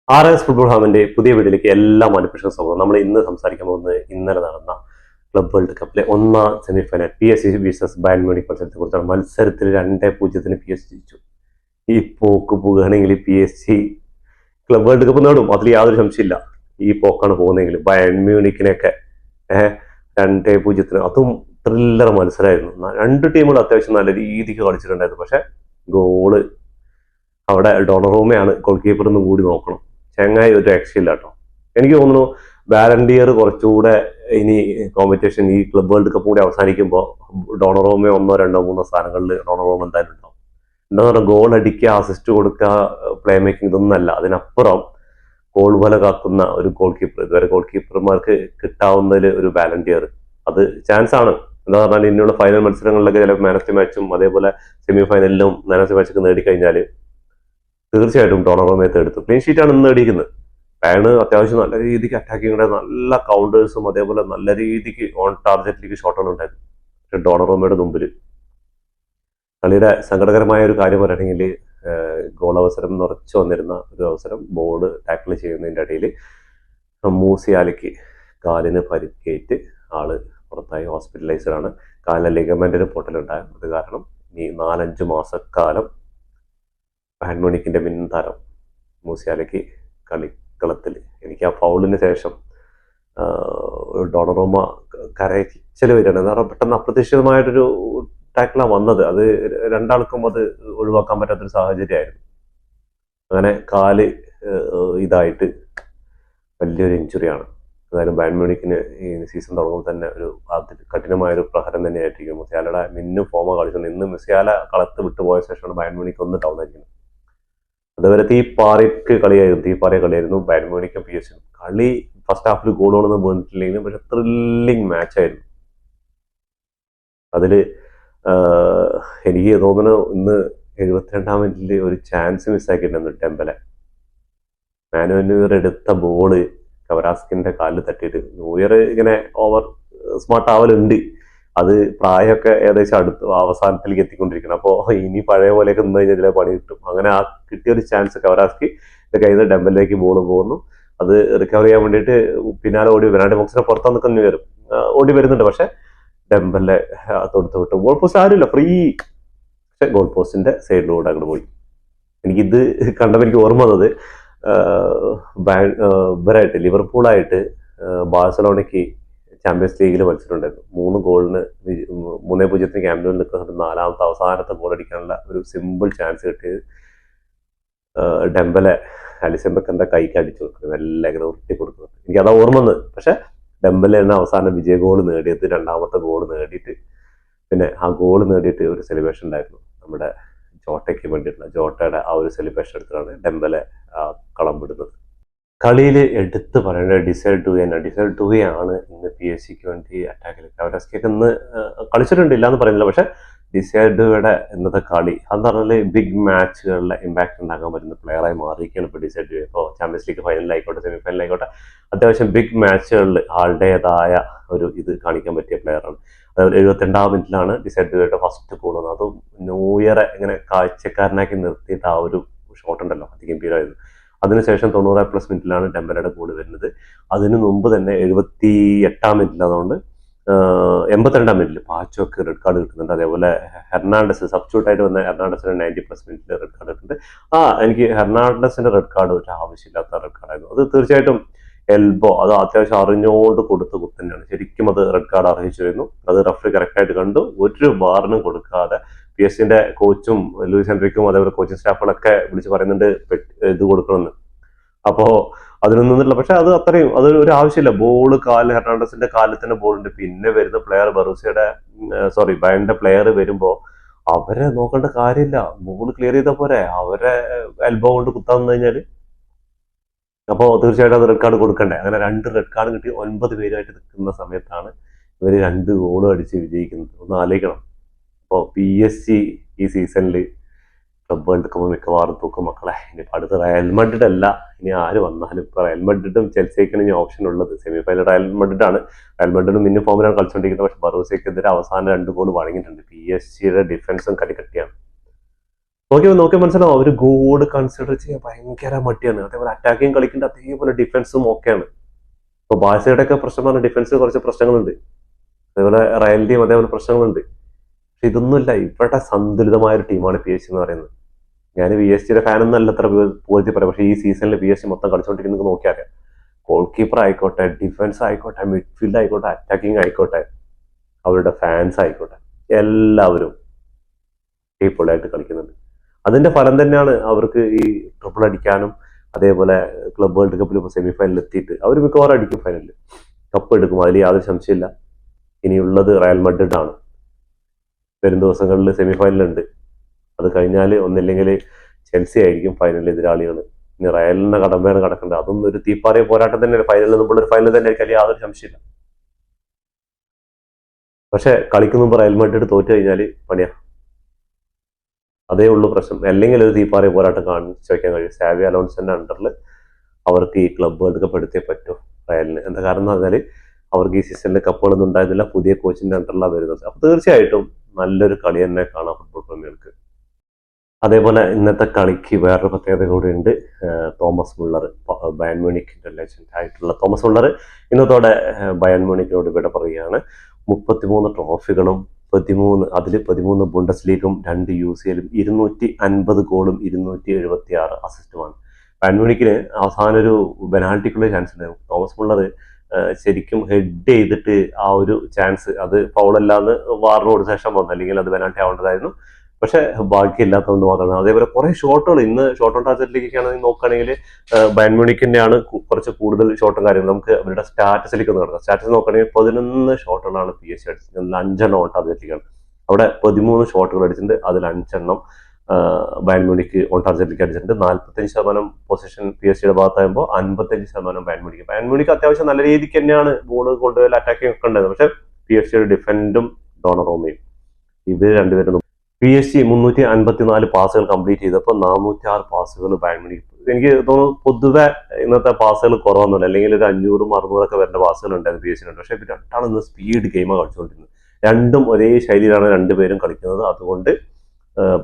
RS football ഹാമിന്റെ പുതിയ വീഡിയോയിലേക്ക് എല്ലാ മാനിപ്പേഷൻ സ്വാഗതം. നമ്മൾ ഇന്ന് സംസാരിക്കാൻ പോകുന്നത് ഇന്നലെ നടന്ന ക്ലബ് വേൾഡ് കപ്പിലെ ഒന്നാം semifinal PSG vs Bayern Munich മത്സരത്തെ കുറിച്ചാണ്. മത്സരത്തിൽ 2-0 PSG ജയിച്ചു. ഈ പോക്ക് പോകുകയാണെങ്കിൽ PSG ക്ലബ് വേൾഡ് കപ്പ് നേടും, അതിൽ യാതൊരു സംശയമില്ല. ഈ പോക്കാണ് പോകുന്നതെങ്കിൽ ബയൺ മ്യൂണിക്കിനെയൊക്കെ 2-0, അതും ത്രില്ലർ മത്സരമായിരുന്നു. രണ്ട് ടീമുകൾ അത്യാവശ്യം നല്ല രീതിക്ക് കളിച്ചിട്ടുണ്ടായിരുന്നു. പക്ഷെ ഗോള് അവിടെ ഡോണറൂമയാണ് ഗോൾ കീപ്പർ എന്ന് കൂടി നോക്കണം. ചെങ്ങായി ഒരു രക്ഷയില്ല കേട്ടോ. എനിക്ക് തോന്നുന്നു വാലണ്ടിയർ കുറച്ചുകൂടെ ഇനി കോമ്പറ്റീഷൻ ഈ ക്ലബ് വേൾഡ് കപ്പ് കൂടി അവസാനിക്കുമ്പോൾ ഡോണറോമെ 1, 2, 3 സ്ഥാനങ്ങളിൽ ഡോണറോമ എന്തായാലും ഉണ്ടാവും. എന്താ പറയുക, ഗോൾ അടിക്കുക, അസിസ്റ്റ് കൊടുക്കുക, പ്ലേ മേക്കിംഗ് ഇതൊന്നല്ല. അതിനപ്പുറം ഗോൾ വല കാക്കുന്ന ഒരു ഗോൾ കീപ്പർ, ഇതുവരെ ഗോൾ കീപ്പർമാർക്ക് കിട്ടാവുന്നതിൽ ഒരു വാലണ്ടിയർ, അത് ചാൻസ് ആണ്. എന്താ പറഞ്ഞാൽ ഇനിയുള്ള ഫൈനൽ മത്സരങ്ങളിലൊക്കെ ചില മാൻ ഓഫ് ദി മാച്ചും അതേപോലെ സെമി ഫൈനലിലും മാൻ ഓഫ് ദി മാച്ചൊക്കെ നേടിക്കഴിഞ്ഞാൽ തീർച്ചയായിട്ടും ഡോണറോമയത്തെ എടുത്തു. ക്ലീൻ ഷീറ്റാണ് ഇന്ന് നേടിയിരിക്കുന്നത്. പാണ് അത്യാവശ്യം നല്ല രീതിക്ക് അറ്റാക്കിങ്ങിടെ നല്ല കൗണ്ടേഴ്സും അതേപോലെ നല്ല രീതിക്ക് ഓൺ ടാർഗറ്റിലേക്ക് ഷോട്ടുകൾ ഉണ്ടായിരുന്നു. പക്ഷെ ഡോണറോമയുടെ മുമ്പിൽ കളിയുടെ സങ്കടകരമായ ഒരു കാര്യം പറയുകയാണെങ്കിൽ ഗോൾ അവസരം നിറച്ചു വന്നിരുന്ന ഒരു അവസരം, ബോൾ ടാക്കിൾ ചെയ്യുന്നതിൻ്റെ ഇടയിൽ മൂസിയാലിക്ക് കാലിന് പരിക്കേറ്റ് ആള് പുറത്തായി, ഹോസ്പിറ്റലൈസ്ഡാണ്. കാലിലെ ലിഗമെന്റിന് പൊട്ടലുണ്ടായത്. അത് കാരണം ഈ 4-5 മാസക്കാലം ബയൺ മ്യൂണിക്കിന്റെ താരം മൂസിയാലയ്ക്ക് കളിക്കളത്തിൽ, എനിക്ക് ആ ഫൗളിന് ശേഷം ഡോണറോമ കരച്ചിൽ വരികയാണ്. എന്ന് പറഞ്ഞാൽ പെട്ടെന്ന് അപ്രതീക്ഷിതമായിട്ടൊരു ടാക്കിളാണ് വന്നത്. അത് രണ്ടാൾക്കും അത് ഒഴിവാക്കാൻ പറ്റാത്തൊരു സാഹചര്യമായിരുന്നു. അങ്ങനെ കാല് ഇതായിട്ട് വലിയൊരു ഇഞ്ചുറിയാണ്. എന്തായാലും ബയൺ മ്യൂണിക്കിന് ഈ സീസൺ തുടങ്ങുമ്പോൾ തന്നെ ഒരു കഠിനമായൊരു പ്രഹരം തന്നെയായിരിക്കും. മുസിയാലയുടെ മിന്നും ഫോമ കളിച്ചുകൊണ്ട് ഇന്ന് മുസിയാല കളത്ത് വിട്ടുപോയ ശേഷമാണ് ബയൺ മ്യൂണിക്ക് ഒന്ന് ഡൗൺ ആയിരിക്കുന്നത്. അതുവരെ തീപ്പാറിയ കളിയായിരുന്നു ബയൺ മ്യൂണിക്കും PSG. കളി ഫസ്റ്റ് ഹാഫിൽ ഗോളൊന്നും വീണിട്ടില്ലെങ്കിലും പക്ഷെ ത്രില്ലിങ് മാച്ചായിരുന്നു. അതില് എനിക്ക് തോന്നുന്നു ഇന്ന് 72-ാം മിനിറ്റിൽ ഒരു ചാൻസ് മിസ്സാക്കിയിട്ടുണ്ടെന്ന്. ഡെമ്പലെ മാനുവൽ എടുത്ത ബോള് കവരാസ്കിന്റെ കാലിൽ തട്ടിയിട്ട് ന്യൂയർ ഇങ്ങനെ ഓവർ സ്മാർട്ട് ആവലുണ്ട്. അത് പ്രായമൊക്കെ ഏകദേശം അവസാനത്തിലേക്ക് എത്തിക്കൊണ്ടിരിക്കണം. അപ്പോൾ ഇനി പഴയ പോലെയൊക്കെ നിന്ന് കഴിഞ്ഞാൽ ഇതിലെ പണി കിട്ടും. അങ്ങനെ ആ കിട്ടിയൊരു ചാൻസ് കവരാസ്കി കയ്യിൽ നിന്ന് ഡെമ്പലിലേക്ക് ബോൾ പോകുന്നു. അത് റിക്കവർ ചെയ്യാൻ വേണ്ടിയിട്ട് പിന്നാലെ ഓടി വരാണ്ട് ബോക്സിനെ പുറത്തു നിൽക്കുന്ന ന്യൂയർ ഓടി വരുന്നുണ്ട്. പക്ഷെ ഡെമ്പലിനെ തൊടുത്ത് വിട്ടു. ഗോൾ പോസ്റ്റ് ആരുമില്ല, ഫ്രീ. പക്ഷെ ഗോൾ പോസ്റ്റിന്റെ സൈഡിലൂടെ അങ്ങോട്ട് പോയി. എനിക്കിത് കണ്ടപ്പോൾ എനിക്ക് ഓർമ്മ വന്നത് ഇവരായിട്ട് ലിവർപൂളായിട്ട് ബാഴ്സലോണയ്ക്ക് ചാമ്പ്യൻസ് ലീഗിൽ മത്സരമുണ്ടായിരുന്നു. 3-0 ക്യാമ്പിൽ നിൽക്കുന്ന 4ാമത്തെ അവസാനത്തെ ഗോൾ അടിക്കാനുള്ള ഒരു സിമ്പിൾ ചാൻസ് കിട്ടിയത് ഡെമ്പലെ അലിസൺ ബെക്കറിന്റെ കൈക്ക് അടിച്ചു കൊടുക്കുന്നത്, എല്ലാം ഇങ്ങനെ ഉരുട്ടി കൊടുക്കുന്നത്. എനിക്ക് അതാ ഓർമ്മ വന്നത്. പക്ഷെ ഡെമ്പലെ തന്നെ അവസാനം വിജയ ഗോൾ നേടിയത്, 2ാമത്തെ ഗോൾ നേടിയിട്ട് പിന്നെ ആ ഗോൾ നേടിയിട്ട് ഒരു സെലിബ്രേഷൻ ഉണ്ടായിരുന്നു നമ്മുടെ ജോട്ടയ്ക്ക് വേണ്ടിയിട്ടുള്ള. ജോട്ടയുടെ ആ ഒരു സെലിബ്രേഷൻ എടുത്തിട്ടാണ് ഡെമ്പലെ കളം വിടുന്നത്. കളിയിൽ എടുത്ത് പറയേണ്ട ഡിസൈഡ് ഡുവേ ആണ് ഇന്ന് PSG വേണ്ടി അറ്റാക്കിൽ. കവരാസ്കിയൊക്കെ ഇന്ന് കളിച്ചിട്ടുണ്ട്, ഇല്ലാന്ന് പറയുന്നില്ല. പക്ഷെ ഡിസൈഡ് ഡുവയുടെ ഇന്നത്തെ കളി എന്ന് പറഞ്ഞാൽ ബിഗ് മാച്ചുകളിലെ ഇമ്പാക്ട് ഉണ്ടാക്കാൻ പറ്റുന്ന പ്ലെയറായി മാറിയിരിക്കുകയാണ് ഇപ്പോൾ ഡിസൈഡ് ഡുവേ. ഇപ്പോൾ ചാമ്പ്യൻസ് ലീഗ് ഫൈനലിലായിക്കോട്ടെ സെമി ഫൈനലിലായിക്കോട്ടെ അത്യാവശ്യം ബിഗ് മാച്ചുകളിൽ ആളുടേതായ ഒരു ഇത് കാണിക്കാൻ പറ്റിയ പ്ലെയറാണ്. അതായത് 72-ാം മിനിറ്റിലാണ് ഡിസൈഡ് ഡുവയുടെ ഫസ്റ്റ് ഗോൾ വന്നത്. അതും ന്യൂയറെ ഇങ്ങനെ കാഴ്ചക്കാരനാക്കി നിർത്തിയിട്ട് ആ ഒരു ഷോട്ട് ഉണ്ടല്ലോ, അതിഗംഭീരമായിരുന്നു. അതിനുശേഷം 90+ മിനിറ്റിലാണ് ഡെമ്പലയുടെ ഗോൾ വരുന്നത്. അതിനു മുമ്പ് തന്നെ 78-ാം മിനിറ്റിൽ, അതുകൊണ്ട് 82-ാം മിനിറ്റിൽ പാച്ചോക്ക് റെഡ് കാർഡ് കിട്ടുന്നുണ്ട്. അതേപോലെ ഹെർണാണ്ടസ് സബ്സ്റ്റിറ്റ്യൂട്ടായിട്ട് വന്ന ഹെർണാണ്ടസിന് 90+ മിനിറ്റിൽ റെഡ് കാർഡ് കിട്ടുന്നുണ്ട്. എനിക്ക് ഹെർണാണ്ടസിന്റെ റെഡ് കാർഡ് ഒരു ആവശ്യമില്ലാത്ത റെഡ് കാർഡായിരുന്നു. അത് തീർച്ചയായിട്ടും എൽബോ, അത് അത്യാവശ്യം അറിഞ്ഞുകൊണ്ട് കൊടുത്ത കുത്ത് തന്നെയാണ്. ശരിക്കും അത് റെഡ് കാർഡ് അർഹിച്ചിരുന്നു. അത് റഫറി കറക്റ്റായിട്ട് കണ്ടു. ഒരു വാറിനും കൊടുക്കാതെ PSG കോച്ചും ലൂയിസ് ഹെൻറിക്കും അതേപോലെ കോച്ചിങ് സ്റ്റാഫുകളൊക്കെ വിളിച്ച് പറയുന്നുണ്ട് ഇത് കൊടുക്കണമെന്ന്. അപ്പോൾ അതിനൊന്നും നിന്നില്ല. പക്ഷെ അത് അത്രയും അതൊരു ആവശ്യമില്ല. ബോള് ഹെർണാണ്ടസിന്റെ കാലിൽ തന്നെ ബോളുണ്ട്. പിന്നെ വരുന്ന പ്ലെയർ ബയണിന്റെ പ്ലെയർ വരുമ്പോൾ അവരെ നോക്കേണ്ട കാര്യമില്ല. ബോൾ ക്ലിയർ ചെയ്താൽ പോരെ, അവരെ എൽബോ കൊണ്ട് കുത്താന്ന് കഴിഞ്ഞാൽ അപ്പോൾ തീർച്ചയായിട്ടും അത് റെഡ് കാർഡ് കൊടുക്കണ്ടേ. അങ്ങനെ 2 റെഡ് കാർഡ് കിട്ടി 9 പേരുമായിട്ട് നിൽക്കുന്ന സമയത്താണ് ഇവർ 2 ഗോളും അടിച്ച് വിജയിക്കുന്നത്. ഒന്ന് ആലോചിക്കണം. അപ്പോൾ PSG ഈ സീസണിൽ ക്ലബ് വേൾഡ് കപ്പ് മിക്കവാറും തൂക്കും മക്കളെ. ഇനിയിപ്പോൾ അടുത്ത റയൽ മഡ്രിഡ് അല്ല, ഇനി ആര് വന്നാലും ഇപ്പോൾ റയൽ മഡ്രിഡും ചെൽസിയൊക്കെയാണ് ഇനി ഓപ്ഷൻ ഉള്ളത്. സെമി ഫൈനൽ റയൽ മഡ്രിഡാണ്. റയൽ മഡ്രിഡും മിന്നും ഫോമിലാണ് കളിച്ചുകൊണ്ടിരിക്കുന്നത്. പക്ഷെ ബറൂസയ്ക്കെതിരെ അവസാനം 2 ഗോൾ വഴങ്ങിയിട്ടുണ്ട്. PSG ഡിഫൻസും കടികട്ടിയാണ്. നോക്കിയാൽ മനസ്സിലാവും അവർ ഗോള് കൺസിഡർ ചെയ്യാൻ ഭയങ്കര മടിയാണ്. അതേപോലെ അറ്റാക്കിങ് കളിക്കേണ്ട അതേപോലെ ഡിഫൻസും ഒക്കെയാണ്. ഇപ്പൊ ബാഴ്സയുടെ ഒക്കെ പ്രശ്നം പറഞ്ഞാൽ ഡിഫൻസ് കുറച്ച് പ്രശ്നങ്ങളുണ്ട്, അതേപോലെ റയലിന്റെയും അതേപോലെ പ്രശ്നങ്ങളുണ്ട്. പക്ഷെ ഇതൊന്നുമില്ല, ഇവരുടെ സന്തുലിതമായ ഒരു ടീമാണ് PSG എന്ന് പറയുന്നത്. ഞാൻ PSG ഫാനൊന്നും അല്ല അത്ര പോലത്തെ പറയാം, പക്ഷേ ഈ സീസണിൽ PSG മൊത്തം കളിച്ചുകൊണ്ടിരിക്കുന്നത് നോക്കിയാൽ ഗോൾ കീപ്പർ ആയിക്കോട്ടെ, ഡിഫൻസ് ആയിക്കോട്ടെ, മിഡ്ഫീൽഡ് ആയിക്കോട്ടെ, അറ്റാക്കിംഗ് ആയിക്കോട്ടെ, അവരുടെ ഫാൻസ് ആയിക്കോട്ടെ, എല്ലാവരും അടിപൊളിയായിട്ട് കളിക്കുന്നുണ്ട്. അതിന്റെ ഫലം തന്നെയാണ് അവർക്ക് ഈ ട്രിപ്പിൾ അടിക്കാനും അതേപോലെ ക്ലബ് വേൾഡ് കപ്പിൽ ഇപ്പോൾ സെമി ഫൈനലിൽ എത്തിയിട്ട് അവർ മിക്കവാറും അടിക്കും, ഫൈനലിൽ കപ്പ് എടുക്കും, അതിൽ യാതൊരു സംശയമില്ല. ഇനിയുള്ളത് റയൽ മഡ്രിഡ് ആണ്. വരും ദിവസങ്ങളിൽ സെമി ഫൈനലുണ്ട്. അത് കഴിഞ്ഞാൽ ഒന്നില്ലെങ്കിൽ ചെൽസി ആയിരിക്കും ഫൈനലിൽ എതിരാളികൾ. ഇനി റയലിന്റെ കടമ്പയാണ് കിടക്കേണ്ടത്. അതൊന്നും ഒരു തീപ്പാറിയ പോരാട്ടം തന്നെയാണ്. ഫൈനലിൽ നമ്മളൊരു ഫൈനൽ തന്നെ ആയിരിക്കും, അതിൽ യാതൊരു സംശയമില്ല. പക്ഷെ കളിക്കുന്ന മുമ്പ് റയൽ മഡ്രിഡ് തോറ്റു കഴിഞ്ഞാൽ പണിയാ. അതേ ഉള്ളൂ പ്രശ്നം. അല്ലെങ്കിൽ ഒരു തീപ്പാറിയ പോരാട്ടം കാണിച്ചു വയ്ക്കാൻ കഴിയും. സാവി അലോൺസിന്റെ അണ്ടറിൽ അവർക്ക് ഈ ക്ലബ് വേൾഡ് കപ്പ് എടുത്തേ പറ്റൂ റയലിന്. എന്താ കാരണം എന്ന് പറഞ്ഞാൽ അവർക്ക് ഈ സീസണിൽ കപ്പുകളൊന്നും ഉണ്ടായിരുന്നില്ല, പുതിയ കോച്ചിന്റെ അണ്ടറിലാണ് വരുന്നത്. അപ്പൊ തീർച്ചയായിട്ടും നല്ലൊരു കളി തന്നെ കാണാം ഫുട്ബോൾ പ്രേമികൾക്ക്. അതേപോലെ ഇന്നത്തെ കളിക്ക് വേറൊരു പ്രത്യേകത കൂടിയുണ്ട്. തോമസ് മുള്ളർ, ബയൺ മ്യൂണിക്കിന്റെ ലെജൻഡ് ആയിട്ടുള്ള തോമസ് മുള്ളർ ഇന്നത്തോടെ ബയൺ മ്യൂണിക്കിനോട് വിട പറയുകയാണ്. 33 ട്രോഫികളും 13 ബുണ്ടസ് ലീഗും 2 UCL 250 ഗോളും 276 അസിസ്റ്റുമാണ്. ബയൺ മ്യൂണിക്കിന് അവസാനം ഒരു പെനാൾട്ടിക്കുള്ള ചാൻസ് ഉണ്ടായിരുന്നു. തോമസ് മുള്ളർ ശരിക്കും ഹെഡ് ചെയ്തിട്ട് ആ ഒരു ചാൻസ് അത് ഫൗളല്ലാന്ന് വാറിനോട് ശേഷം വന്നു, അല്ലെങ്കിൽ അത് പെനാൾട്ടി ആവേണ്ടതായിരുന്നു. പക്ഷെ ബാക്കിയില്ലാത്തതുകൊണ്ട് മാത്രമാണ്. അതേപോലെ കുറെ ഷോട്ടുകൾ ഇന്ന് ഷോട്ട് ഓൺ ടാർഗറ്റിലേക്കാണെങ്കിൽ നോക്കുകയാണെങ്കിൽ ബയൺ മ്യൂണിക്കിന്റെയാണ് കുറച്ച് കൂടുതൽ ഷോട്ടും കാര്യങ്ങളും. നമുക്ക് അവരുടെ സ്റ്റാറ്റസിലേക്ക് ഒന്ന് കിടക്കാം. സ്റ്റാറ്റസ് നോക്കുകയാണെങ്കിൽ 11 ഷോട്ടുകളാണ് PSG അടിച്ചത്, 5 ഓൺ ടാർഗറ്റിലേക്കാണ്. അവിടെ 13 ഷോട്ടുകൾ അടിച്ചിട്ടുണ്ട്, അതിൽ 5 ബയൺ മ്യൂണിക്ക് ഓൺ ടാർഗറ്റിലേക്ക് അടിച്ചിട്ടുണ്ട്. 45% position PSG ഭാഗത്താകുമ്പോൾ 55% Bayern Munich. Bayern Munich അത്യാവശ്യം നല്ല രീതിക്ക് തന്നെയാണ് ബോൾ കൊണ്ടുപോയി അറ്റാക്കിംഗ് ഒക്കെ ഉണ്ടായത്. പക്ഷെ PSG ഡിഫൻഡും ഡോണറോമയും ഇവർ രണ്ടുപേരും PSG 354 പാസുകൾ കംപ്ലീറ്റ് ചെയ്തപ്പോൾ 406 പാസുകൾ ബയൺ മ്യൂണിക്ക്. എനിക്ക് തോന്നുന്നു പൊതുവെ ഇന്നത്തെ പാസുകൾ കുറവൊന്നുമില്ല, അല്ലെങ്കിൽ ഒരു 500-600 വരേണ്ട പാസുകൾ ഉണ്ടായിരുന്നു PSG. പക്ഷെ ഇവർ രണ്ടാളും ഇന്ന് സ്പീഡ് ഗെയിമാണ് കളിച്ചുകൊണ്ടിരുന്നത്. രണ്ടും ഒരേ ശൈലിയിലാണ് രണ്ടുപേരും കളിക്കുന്നത്. അതുകൊണ്ട്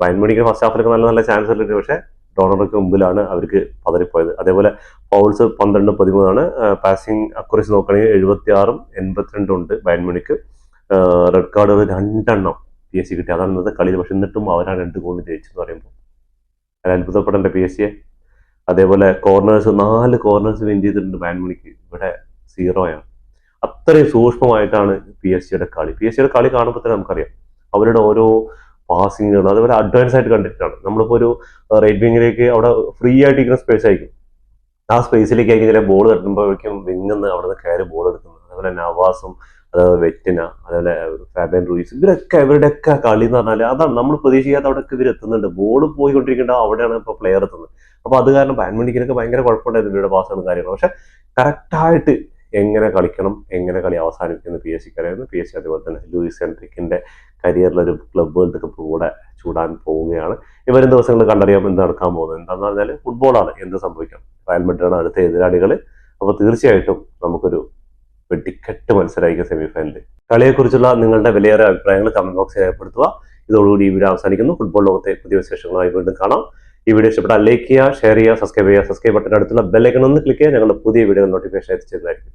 ബയൺ മ്യൂണിക്ക് ഫസ്റ്റ് ഹാഫിലൊക്കെ നല്ല നല്ല ചാൻസ് ഉണ്ട്, പക്ഷെ ഡോണർക്ക് മുമ്പിലാണ് അവർക്ക് പതറിപ്പോയത്. അതേപോലെ ഫൗൾസ് 12-13 പാസിംഗ് അക്യുറസി നോക്കുകയാണെങ്കിൽ 76-82 ഉണ്ട് ബയൺ മ്യൂണിക്ക്. റെഡ് കാർഡുകൾ 2 PSG കിട്ടി, അതാണ് ഇന്നത്തെ കളിയിൽ. പക്ഷെ എന്നിട്ടും അവരാണ് 2 ഗോൾ ജയിച്ചെന്ന് പറയുമ്പോൾ അത് അത്ഭുതപ്പെടേണ്ട PSG. അതേപോലെ കോർണേഴ്സ് 4 കോർണേഴ്സ് വിൻ ചെയ്തിട്ടുണ്ട് ബയൺ മ്യൂണിക്ക്. ഇവിടെ 0 അത്രയും സൂക്ഷ്മമായിട്ടാണ് PSG കളി കാണുമ്പോൾ തന്നെ നമുക്കറിയാം അവരുടെ ഓരോ പാസിങ്ങുകൾ. അതേപോലെ അഡ്വാൻസ് ആയിട്ട് കണ്ടിട്ടാണ്. നമ്മളിപ്പോൾ ഒരു റൈറ്റ് വിങ്ങിലേക്ക് അവിടെ ഫ്രീ ആയിട്ട് ഇരിക്കുന്ന സ്പേസ് ആയിരിക്കും, ആ സ്പേസിലേക്ക് ആയിരിക്കും ചില ബോൾ തട്ടുമ്പോഴേക്കും വിങ്ങുന്ന് അവിടെ നിന്ന് കയറി ബോൾ എടുക്കുന്നത്. അതേപോലെ നവാസും അതേപോലെ വെറ്റിന, അതേപോലെ ഫാബിയൻ റൂയിസ്, ഇവരുടെയൊക്കെ കളി എന്ന് പറഞ്ഞാൽ അതാണ് നമ്മൾ പ്രതീക്ഷിക്കാത്ത അവിടെയൊക്കെ ഇവർ എത്തുന്നുണ്ട്. ബോൾ പോയിക്കൊണ്ടിരിക്കേണ്ട അവിടെയാണ് ഇപ്പോൾ പ്ലെയർ എത്തുന്നത്. അപ്പോൾ അത് കാരണം ബയൺ മ്യൂണിക്കിനൊക്കെ ഭയങ്കര കുഴപ്പമുണ്ടായിരുന്നു ഇവരുടെ പാസുകളും കാര്യങ്ങളും. പക്ഷെ കറക്റ്റായിട്ട് എങ്ങനെ കളിക്കണം, എങ്ങനെ കളി അവസാനിക്കുന്ന PSG അറിയായിരുന്നു. PSG അതുപോലെ തന്നെ ലൂയിസ് എൻറിക്കിന്റെ കരിയറിലൊരു ക്ലബ് വേൾഡ് കപ്പ് കൂടെ ചൂടാൻ പോവുകയാണ്. ഈ വരും ദിവസങ്ങളിൽ കണ്ടറിയാം എന്ത് നടക്കാൻ പോകുന്നത്. എന്താണെന്ന് പറഞ്ഞാൽ ഫുട്ബോളാണ്, എന്ത് സംഭവിക്കാം. റയൽ മഡ്രിഡാണ് അടുത്ത എതിരാളികൾ. അപ്പോൾ തീർച്ചയായിട്ടും നമുക്കൊരു വെടിക്കെട്ട് മത്സരമായിരിക്കും സെമി ഫൈനലിൽ. കളിയെക്കുറിച്ചുള്ള നിങ്ങളുടെ വിലയേറെ അഭിപ്രായങ്ങൾ കമന്റ് ബോക്സിൽ രേഖപ്പെടുത്തുക. ഇതോടുകൂടി ഈ വീഡിയോ അവസാനിക്കുന്നു. ഫുട്ബോൾ ലോകത്തെ പുതിയ വിശേഷങ്ങളുമായി വീണ്ടും കാണാം. ഈ വീഡിയോ ഇഷ്ടപ്പെട്ടാൽ ലൈക്ക് ചെയ്യുക, ഷെയർ ചെയ്യുക, സബ്സ്ക്രൈബ് ചെയ്യുക. സബ്സ്ക്രൈബ് ബട്ടൺ അടുത്തുള്ള ബെൽ ഐക്കൺ ഒന്ന് ക്ലിക്ക് ചെയ്യുക. ഞങ്ങളുടെ പുതിയ വീഡിയോ നോട്ടിഫിക്കേഷൻ എത്തിച്ചേരുന്നതായിരിക്കും.